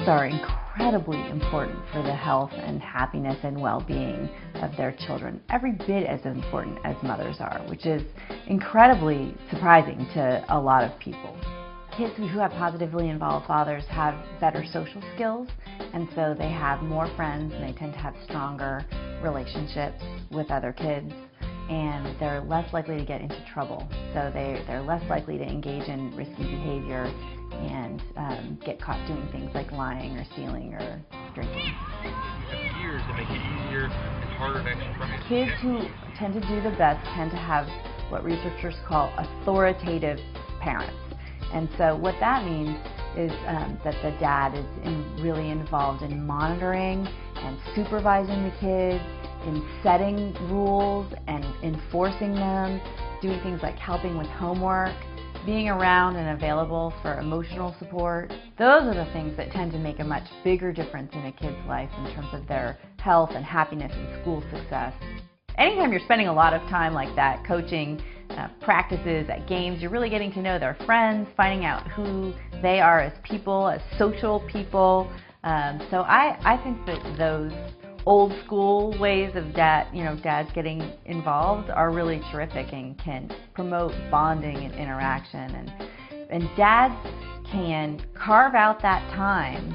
Dads are incredibly important for the health and happiness and well-being of their children, every bit as important as mothers are, which is incredibly surprising to a lot of people. Kids who have positively involved fathers have better social skills, and so they have more friends and they tend to have stronger relationships with other kids, and they're less likely to get into trouble. So they're less likely to engage in risky behavior and get caught doing things like lying or stealing or drinking. Years to make it easier and harder to actually practice. Kids who tend to do the best tend to have what researchers call authoritative parents. And so what that means is that the dad is really involved in monitoring and supervising the kids, in setting rules and enforcing them, doing things like helping with homework, being around and available for emotional support. Those are the things that tend to make a much bigger difference in a kid's life in terms of their health and happiness and school success. Anytime you're spending a lot of time like that, coaching practices at games, you're really getting to know their friends, finding out who they are as people, as social people. So I think that those old school ways of dads getting involved are really terrific and can promote bonding and interaction. And dads can carve out that time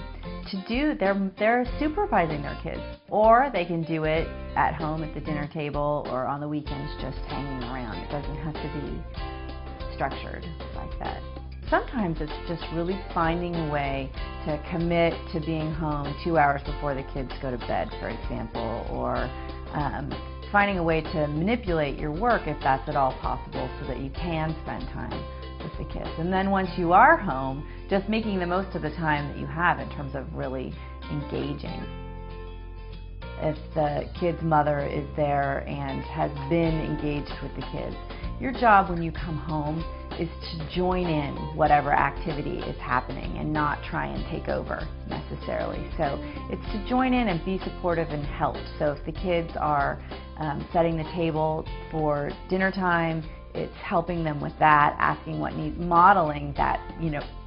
to do, they're supervising their kids, or they can do it at home at the dinner table or on the weekends just hanging around. It doesn't have to be structured like that. Sometimes it's just really finding a way to commit to being home 2 hours before the kids go to bed, for example, or finding a way to manipulate your work if that's at all possible so that you can spend time with the kids. And then once you are home, just making the most of the time that you have in terms of really engaging. If the kid's mother is there and has been engaged with the kids, your job when you come home is to join in whatever activity is happening and not try and take over necessarily. So it's to join in and be supportive and help. So if the kids are setting the table for dinner time, it's helping them with that, asking what needs, modeling that,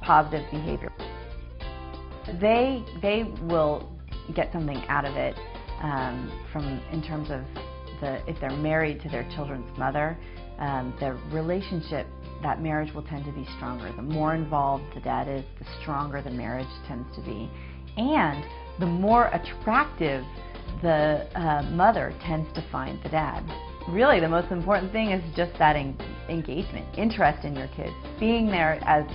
positive behavior. They will get something out of it in terms of if they're married to their children's mother, their relationship, that marriage will tend to be stronger. The more involved the dad is, the stronger the marriage tends to be. And the more attractive the mother tends to find the dad. Really, the most important thing is just that engagement, interest in your kids, being there as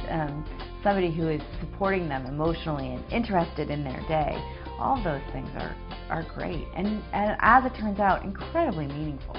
somebody who is supporting them emotionally and interested in their day. All of those things are great and as it turns out, incredibly meaningful.